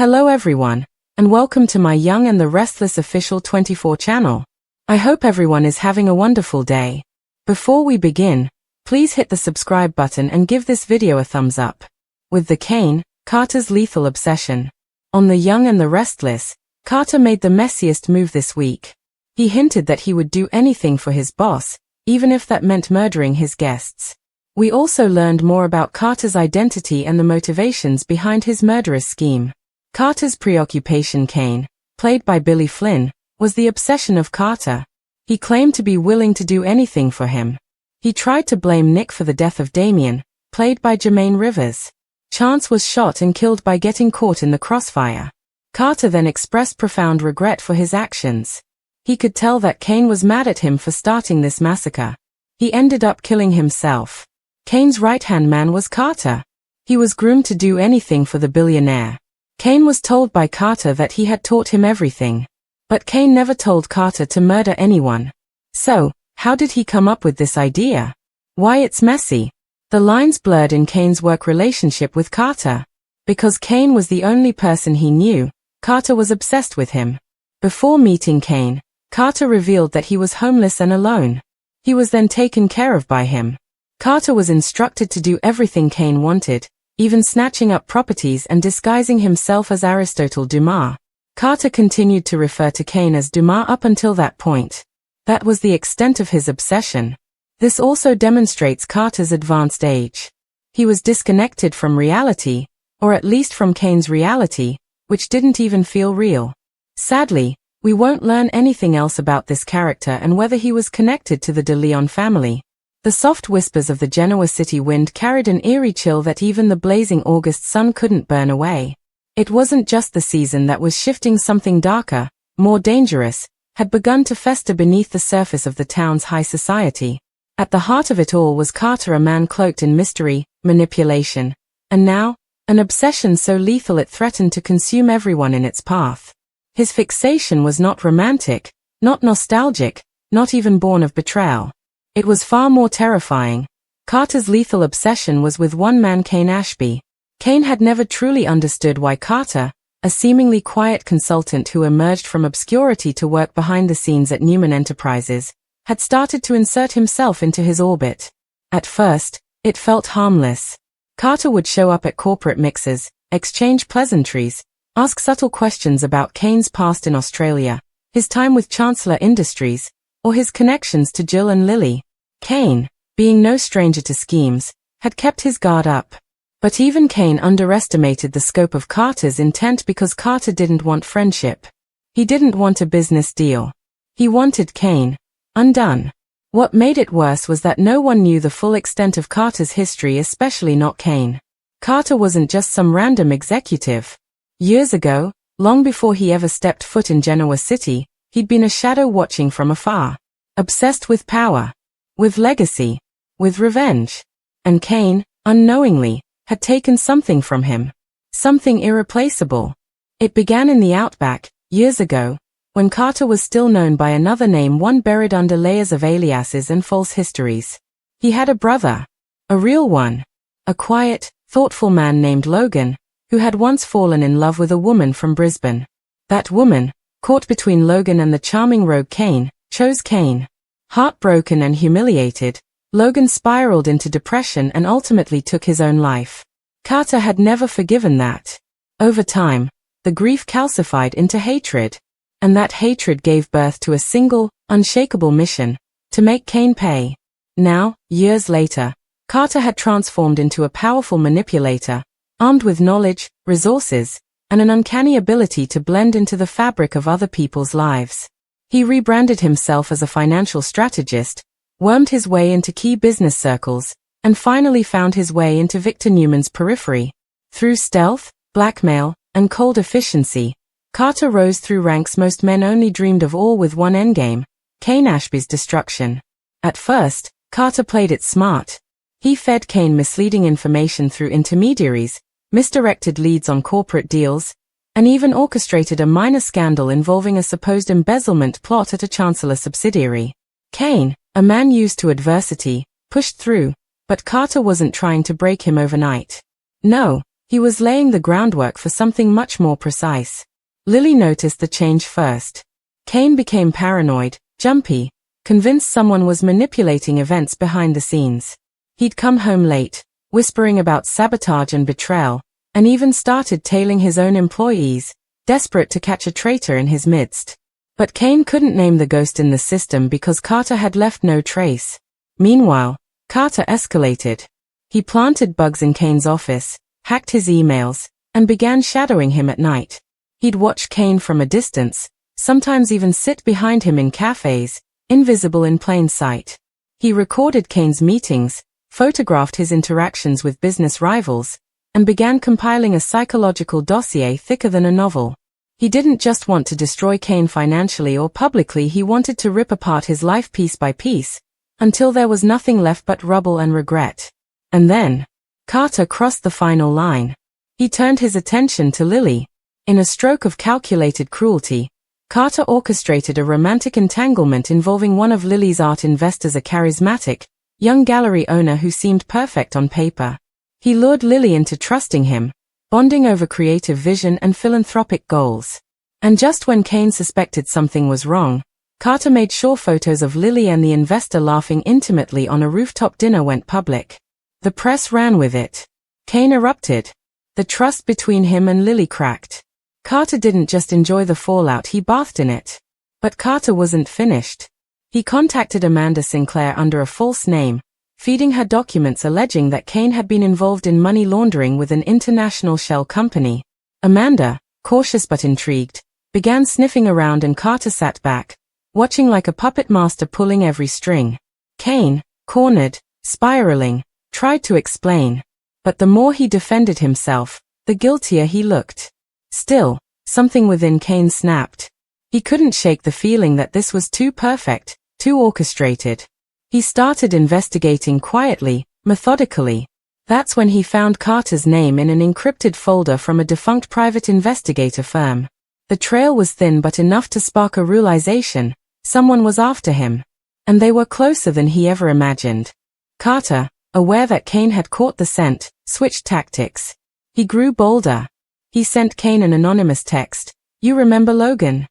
Hello everyone, and welcome to my Young and the Restless official 24 channel. I hope everyone is having a wonderful day. Before we begin, please hit the subscribe button and give this video a thumbs up. With the Kane, Carter's lethal obsession. On the Young and the Restless, Carter made the messiest move this week. He hinted that he would do anything for his boss, even if that meant murdering his guests. We also learned more about Carter's identity and the motivations behind his murderous scheme. Carter's preoccupation, Kane, played by Billy Flynn, was the obsession of Carter. He claimed to be willing to do anything for him. He tried to blame Nick for the death of Damien, played by Jermaine Rivers. Chance was shot and killed by getting caught in the crossfire. Carter then expressed profound regret for his actions. He could tell that Kane was mad at him for starting this massacre. He ended up killing himself. Kane's right-hand man was Carter. He was groomed to do anything for the billionaire. Kane was told by Carter that he had taught him everything. But Kane never told Carter to murder anyone. So, how did he come up with this idea? Why, it's messy. The lines blurred in Kane's work relationship with Carter. Because Kane was the only person he knew, Carter was obsessed with him. Before meeting Kane, Carter revealed that he was homeless and alone. He was then taken care of by him. Carter was instructed to do everything Kane wanted, even snatching up properties and disguising himself as Aristotle Dumas. Carter continued to refer to Kane as Dumas up until that point. That was the extent of his obsession. This also demonstrates Carter's advanced age. He was disconnected from reality, or at least from Kane's reality, which didn't even feel real. Sadly, we won't learn anything else about this character and whether he was connected to the de Leon family. The soft whispers of the Genoa city wind carried an eerie chill that even the blazing August sun couldn't burn away. It wasn't just the season that was shifting. Something darker, more dangerous, had begun to fester beneath the surface of the town's high society. At the heart of it all was Carter, a man cloaked in mystery, manipulation, and now, an obsession so lethal it threatened to consume everyone in its path. His fixation was not romantic, not nostalgic, not even born of betrayal. It was far more terrifying. Carter's lethal obsession was with one man, Kane Ashby. Kane had never truly understood why Carter, a seemingly quiet consultant who emerged from obscurity to work behind the scenes at Newman Enterprises, had started to insert himself into his orbit. At first, it felt harmless. Carter would show up at corporate mixers, exchange pleasantries, ask subtle questions about Kane's past in Australia, his time with Chancellor Industries, or his connections to Jill and Lily. Kane, being no stranger to schemes, had kept his guard up. But even Kane underestimated the scope of Carter's intent because Carter didn't want friendship. He didn't want a business deal. He wanted Kane undone. What made it worse was that no one knew the full extent of Carter's history, especially not Kane. Carter wasn't just some random executive. Years ago, long before he ever stepped foot in Genoa City, he'd been a shadow watching from afar. Obsessed with power, with legacy, with revenge. And Kane, unknowingly, had taken something from him. Something irreplaceable. It began in the Outback, years ago, when Carter was still known by another name, one buried under layers of aliases and false histories. He had a brother. A real one. A quiet, thoughtful man named Logan, who had once fallen in love with a woman from Brisbane. That woman, caught between Logan and the charming rogue Kane, chose Kane. Heartbroken and humiliated, Logan spiraled into depression and ultimately took his own life. Carter had never forgiven that. Over time, the grief calcified into hatred. And that hatred gave birth to a single, unshakable mission: to make Kane pay. Now, years later, Carter had transformed into a powerful manipulator, armed with knowledge, resources, and an uncanny ability to blend into the fabric of other people's lives. He rebranded himself as a financial strategist, wormed his way into key business circles, and finally found his way into Victor Newman's periphery. Through stealth, blackmail, and cold efficiency, Carter rose through ranks most men only dreamed of, all with one endgame: Kane Ashby's destruction. At first, Carter played it smart. He fed Kane misleading information through intermediaries, misdirected leads on corporate deals, and even orchestrated a minor scandal involving a supposed embezzlement plot at a Chancellor subsidiary. Kane, a man used to adversity, pushed through, but Carter wasn't trying to break him overnight. No, He was laying the groundwork for something much more precise. Lily noticed the change first. Kane became paranoid, jumpy, convinced someone was manipulating events behind the scenes. He'd come home late, whispering about sabotage and betrayal, and even started tailing his own employees, desperate to catch a traitor in his midst. But Kane couldn't name the ghost in the system because Carter had left no trace. Meanwhile, Carter escalated. He planted bugs in Kane's office, hacked his emails, and began shadowing him at night. He'd watch Kane from a distance, sometimes even sit behind him in cafes, invisible in plain sight. He recorded Kane's meetings, photographed his interactions with business rivals, and began compiling a psychological dossier thicker than a novel. He didn't just want to destroy Kane financially or publicly, he wanted to rip apart his life piece by piece, until there was nothing left but rubble and regret. And then, Carter crossed the final line. He turned his attention to Lily. In a stroke of calculated cruelty, Carter orchestrated a romantic entanglement involving one of Lily's art investors, a charismatic, young gallery owner who seemed perfect on paper. He lured Lily into trusting him, bonding over creative vision and philanthropic goals. And just when Kane suspected something was wrong, Carter made sure photos of Lily and the investor laughing intimately on a rooftop dinner went public. The press ran with it. Kane erupted. The trust between him and Lily cracked. Carter didn't just enjoy the fallout, he bathed in it. But Carter wasn't finished. He contacted Amanda Sinclair under a false name, feeding her documents alleging that Kane had been involved in money laundering with an international shell company. Amanda, cautious but intrigued, began sniffing around and Carter sat back, watching like a puppet master pulling every string. Kane, cornered, spiraling, tried to explain. But the more he defended himself, the guiltier he looked. Still, something within Kane snapped. He couldn't shake the feeling that this was too perfect, too orchestrated. He started investigating quietly, methodically. That's when he found Carter's name in an encrypted folder from a defunct private investigator firm. The trail was thin but enough to spark a realization: someone was after him. And they were closer than he ever imagined. Carter, aware that Kane had caught the scent, switched tactics. He grew bolder. He sent Kane an anonymous text. "You remember Logan?"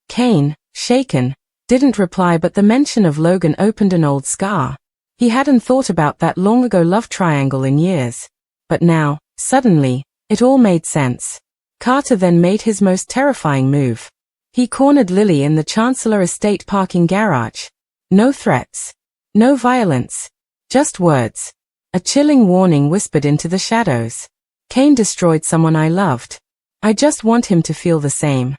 Kane, shaken, didn't reply, but the mention of Logan opened an old scar. He hadn't thought about that long-ago love triangle in years. But now, suddenly, it all made sense. Carter then made his most terrifying move. He cornered Lily in the Chancellor Estate parking garage. No threats. No violence. Just words. A chilling warning whispered into the shadows. "Kane destroyed someone I loved. I just want him to feel the same."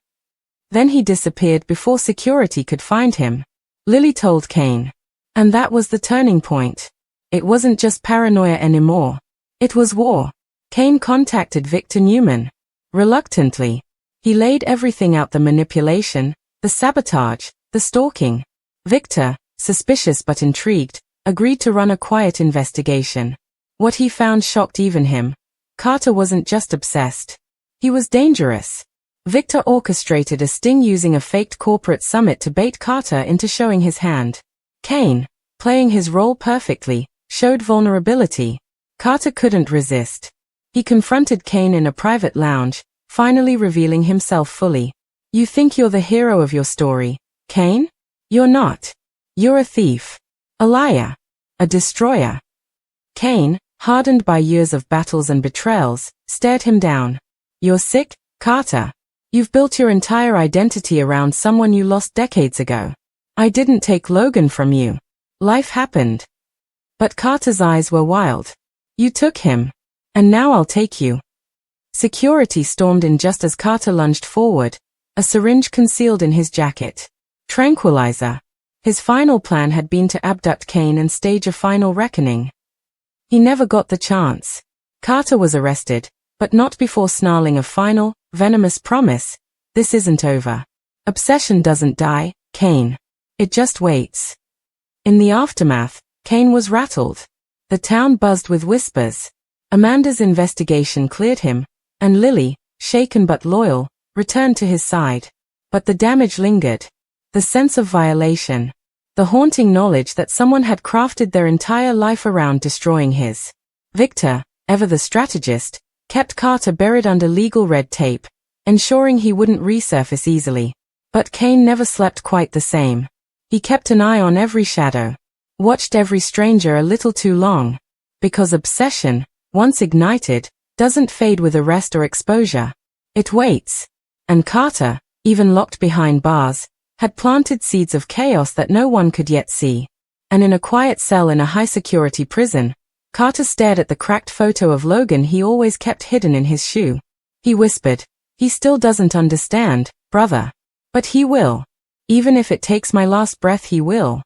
Then he disappeared before security could find him. Lily told Kane. And that was the turning point. It wasn't just paranoia anymore. It was war. Kane contacted Victor Newman. Reluctantly. He laid everything out: the manipulation, the sabotage, the stalking. Victor, suspicious but intrigued, agreed to run a quiet investigation. What he found shocked even him. Carter wasn't just obsessed. He was dangerous. Victor orchestrated a sting using a faked corporate summit to bait Carter into showing his hand. Kane, playing his role perfectly, showed vulnerability. Carter couldn't resist. He confronted Kane in a private lounge, finally revealing himself fully. "You think you're the hero of your story, Kane? You're not. You're a thief. A liar. A destroyer." Kane, hardened by years of battles and betrayals, stared him down. "You're sick, Carter. You've built your entire identity around someone you lost decades ago. I didn't take Logan from you. Life happened." But Carter's eyes were wild. "You took him. And now I'll take you." Security stormed in just as Carter lunged forward, a syringe concealed in his jacket. Tranquilizer. His final plan had been to abduct Kane and stage a final reckoning. He never got the chance. Carter was arrested, but not before snarling a final, venomous promise: "This isn't over. Obsession doesn't die, Kane. It just waits." In the aftermath, Kane was rattled. The town buzzed with whispers. Amanda's investigation cleared him, and Lily, shaken but loyal, returned to his side. But the damage lingered. The sense of violation. The haunting knowledge that someone had crafted their entire life around destroying his. Victor, ever the strategist, kept Carter buried under legal red tape, ensuring he wouldn't resurface easily. But Kane never slept quite the same. He kept an eye on every shadow, watched every stranger a little too long, because obsession, once ignited, doesn't fade with arrest or exposure. It waits. And Carter, even locked behind bars, had planted seeds of chaos that no one could yet see. And in a quiet cell in a high-security prison, Carter stared at the cracked photo of Logan he always kept hidden in his shoe. He whispered, "He still doesn't understand, brother. But he will. Even if it takes my last breath, he will."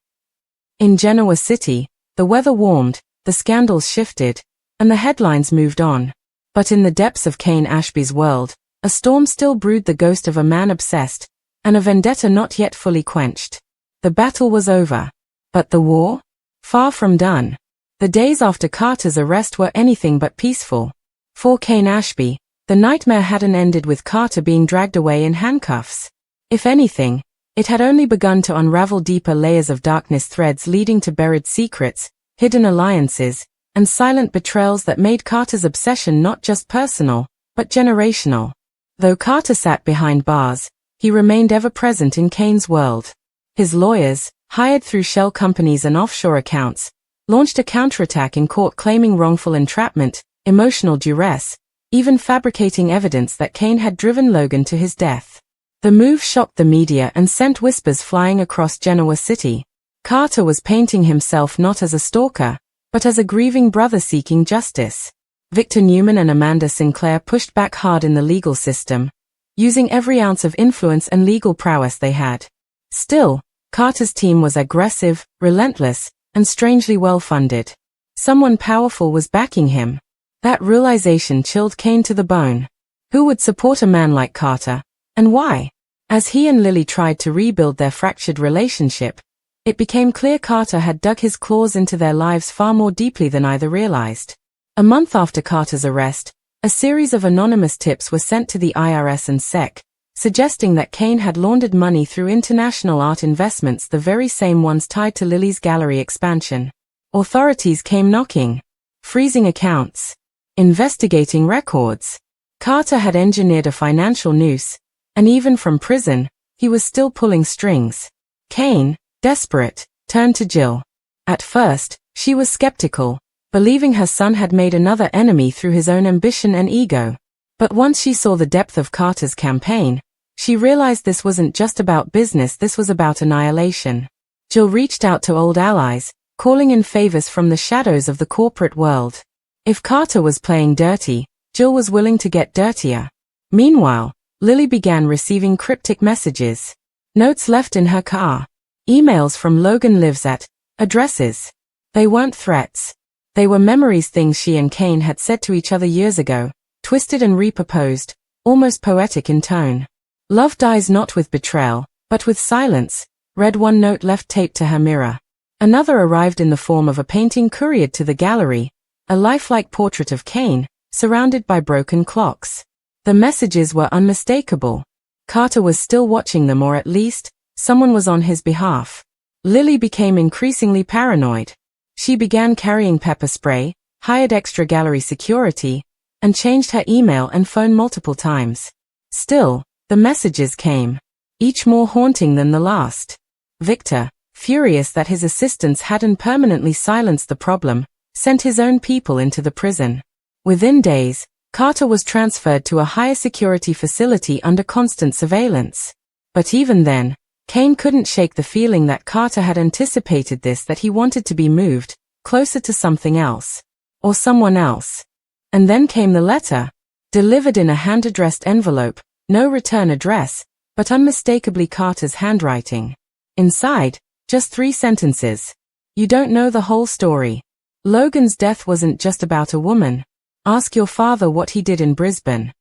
In Genoa City, the weather warmed, the scandals shifted, and the headlines moved on. But in the depths of Kane Ashby's world, a storm still brewed, the ghost of a man obsessed, and a vendetta not yet fully quenched. The battle was over. But the war? Far from done. The days after Carter's arrest were anything but peaceful. For Kane Ashby, the nightmare hadn't ended with Carter being dragged away in handcuffs. If anything, it had only begun to unravel deeper layers of darkness, threads leading to buried secrets, hidden alliances, and silent betrayals that made Carter's obsession not just personal, but generational. Though Carter sat behind bars, he remained ever present in Kane's world. His lawyers, hired through shell companies and offshore accounts, launched a counterattack in court claiming wrongful entrapment, emotional duress, even fabricating evidence that Kane had driven Logan to his death. The move shocked the media and sent whispers flying across Genoa City. Carter was painting himself not as a stalker, but as a grieving brother seeking justice. Victor Newman and Amanda Sinclair pushed back hard in the legal system, using every ounce of influence and legal prowess they had. Still, Carter's team was aggressive, relentless, and strangely well-funded. Someone powerful was backing him. That realization chilled Kane to the bone. Who would support a man like Carter, and why? As he and Lily tried to rebuild their fractured relationship, it became clear Carter had dug his claws into their lives far more deeply than either realized. A month after Carter's arrest, a series of anonymous tips were sent to the IRS and SEC, suggesting that Kane had laundered money through international art investments, the very same ones tied to Lily's gallery expansion. Authorities came knocking, freezing accounts, investigating records. Carter had engineered a financial noose, and even from prison, he was still pulling strings. Kane, desperate, turned to Jill. At first, she was skeptical, believing her son had made another enemy through his own ambition and ego. But once she saw the depth of Carter's campaign, she realized this wasn't just about business, this was about annihilation. Jill reached out to old allies, calling in favors from the shadows of the corporate world. If Carter was playing dirty, Jill was willing to get dirtier. Meanwhile, Lily began receiving cryptic messages. Notes left in her car. Emails from Logan lives at addresses. They weren't threats. They were memories, things she and Kane had said to each other years ago, twisted and repurposed, almost poetic in tone. "Love dies not with betrayal, but with silence," read one note left taped to her mirror. Another arrived in the form of a painting couriered to the gallery, a lifelike portrait of Kane, surrounded by broken clocks. The messages were unmistakable. Carter was still watching them, or at least, someone was on his behalf. Lily became increasingly paranoid. She began carrying pepper spray, hired extra gallery security, and changed her email and phone multiple times. Still, the messages came, each more haunting than the last. Victor, furious that his assistants hadn't permanently silenced the problem, sent his own people into the prison. Within days, Carter was transferred to a higher security facility under constant surveillance. But even then, Kane couldn't shake the feeling that Carter had anticipated this, that he wanted to be moved closer to something else, or someone else. And then came the letter, delivered in a hand-addressed envelope, no return address, but unmistakably Carter's handwriting. Inside, just 3 sentences. "You don't know the whole story. Logan's death wasn't just about a woman. Ask your father what he did in Brisbane."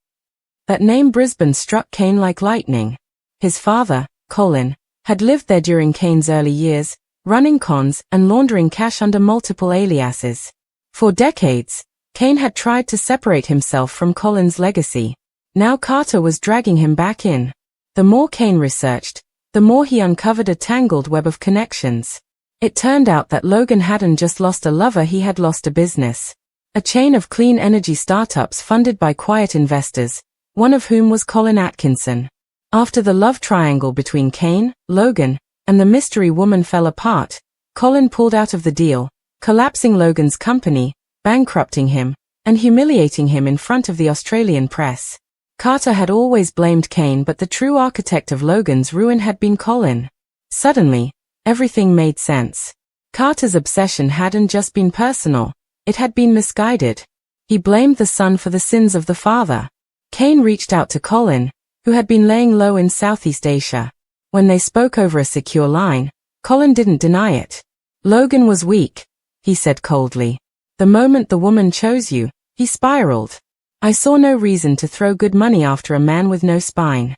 That name Brisbane struck Kane like lightning. His father, Colin, had lived there during Kane's early years, running cons and laundering cash under multiple aliases. For decades, Kane had tried to separate himself from Colin's legacy. Now Carter was dragging him back in. The more Kane researched, the more he uncovered a tangled web of connections. It turned out that Logan hadn't just lost a lover, he had lost a business. a chain of clean energy startups funded by quiet investors, one of whom was Colin Atkinson. After the love triangle between Kane, Logan, and the mystery woman fell apart, Colin pulled out of the deal, collapsing Logan's company, bankrupting him, and humiliating him in front of the Australian press. Carter had always blamed Kane, but the true architect of Logan's ruin had been Colin. Suddenly, everything made sense. Carter's obsession hadn't just been personal, it had been misguided. He blamed the son for the sins of the father. Kane reached out to Colin, who had been laying low in Southeast Asia. When they spoke over a secure line, Colin didn't deny it. Logan was weak, he said coldly. The moment the woman chose you, he spiraled. I saw no reason to throw good money after a man with no spine.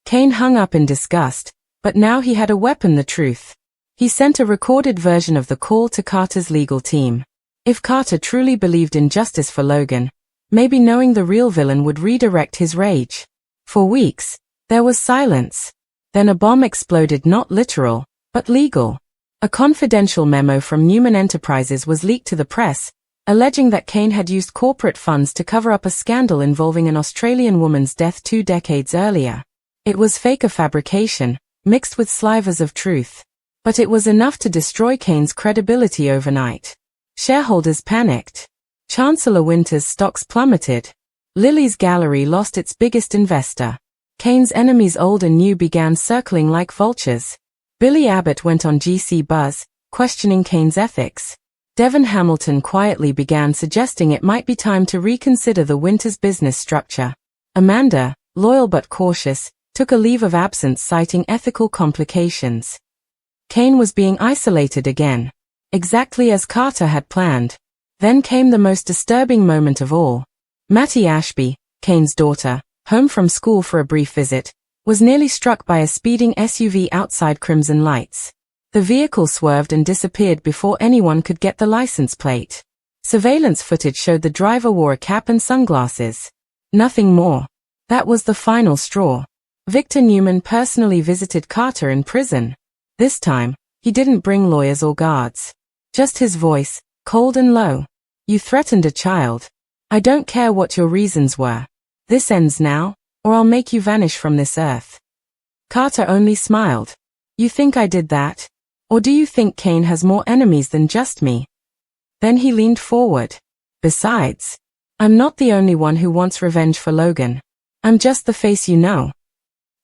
Kane hung up in disgust, but now he had a weapon: the truth. He sent a recorded version of the call to Carter's legal team. If Carter truly believed in justice for Logan, maybe knowing the real villain would redirect his rage. For weeks, there was silence. Then a bomb exploded, not literal, but legal. A confidential memo from Newman Enterprises was leaked to the press, alleging that Kane had used corporate funds to cover up a scandal involving an Australian woman's death 2 decades earlier. It was fake, a fabrication, mixed with slivers of truth. But it was enough to destroy Kane's credibility overnight. Shareholders panicked. Chancellor Winter's stocks plummeted. Lily's gallery lost its biggest investor. Kane's enemies, old and new, began circling like vultures. Billy Abbott went on GC Buzz, questioning Kane's ethics. Devon Hamilton quietly began suggesting it might be time to reconsider the Winters business structure. Amanda, loyal but cautious, took a leave of absence, citing ethical complications. Kane was being isolated again, exactly as Carter had planned. Then came the most disturbing moment of all. Mattie Ashby, Kane's daughter, home from school for a brief visit, was nearly struck by a speeding SUV outside Crimson Lights. The vehicle swerved and disappeared before anyone could get the license plate. Surveillance footage showed the driver wore a cap and sunglasses. Nothing more. That was the final straw. Victor Newman personally visited Carter in prison. This time, he didn't bring lawyers or guards. Just his voice, cold and low. You threatened a child. I don't care what your reasons were. This ends now, or I'll make you vanish from this earth. Carter only smiled. You think I did that? Or do you think Kane has more enemies than just me? Then he leaned forward. Besides, I'm not the only one who wants revenge for Logan. I'm just the face you know.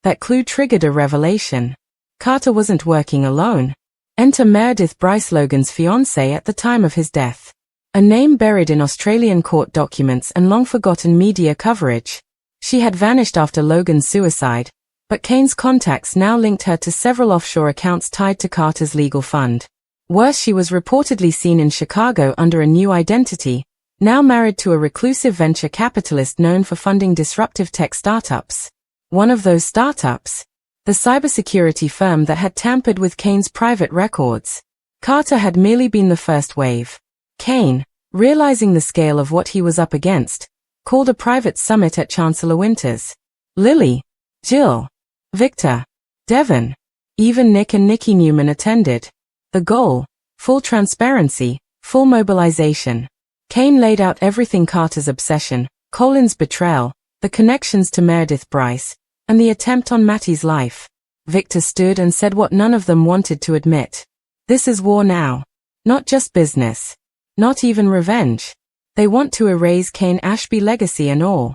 That clue triggered a revelation. Carter wasn't working alone. Enter Meredith Bryce, Logan's fiancée at the time of his death. A name buried in Australian court documents and long-forgotten media coverage. She had vanished after Logan's suicide, but Kane's contacts now linked her to several offshore accounts tied to Carter's legal fund. Worse, she was reportedly seen in Chicago under a new identity, now married to a reclusive venture capitalist known for funding disruptive tech startups. One of those startups? The cybersecurity firm that had tampered with Kane's private records. Carter had merely been the first wave. Kane, realizing the scale of what he was up against, called a private summit at Chancellor Winters. Lily, Jill, Victor, Devon, even Nick and Nikki Newman attended. The goal: full transparency, full mobilization. Kane laid out everything: Carter's obsession, Colin's betrayal, the connections to Meredith Bryce, and the attempt on Mattie's life. Victor stood and said what none of them wanted to admit. This is war now. Not just business. Not even revenge. They want to erase Kane Ashby legacy and all.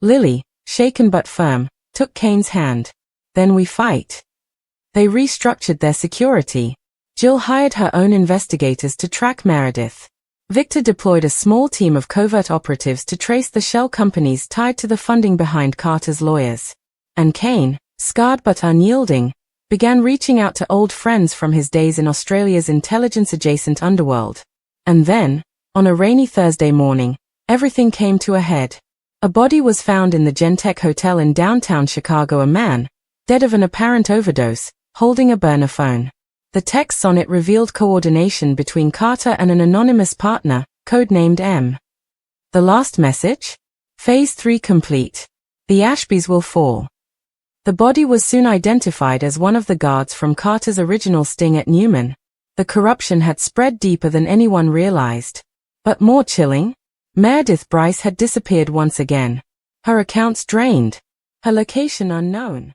Lily, shaken but firm, took Kane's hand. Then we fight. They restructured their security. Jill hired her own investigators to track Meredith. Victor deployed a small team of covert operatives to trace the shell companies tied to the funding behind Carter's lawyers. And Kane, scarred but unyielding, began reaching out to old friends from his days in Australia's intelligence-adjacent underworld. And then, on a rainy Thursday morning, everything came to a head. A body was found in the Gentech Hotel in downtown Chicago, a man, dead of an apparent overdose, holding a burner phone. The texts on it revealed coordination between Carter and an anonymous partner, codenamed M. The last message? Phase 3 complete. The Ashbys will fall. The body was soon identified as one of the guards from Carter's original sting at Newman. The corruption had spread deeper than anyone realized. But more chilling, Meredith Bryce had disappeared once again. Her accounts drained. Her location unknown.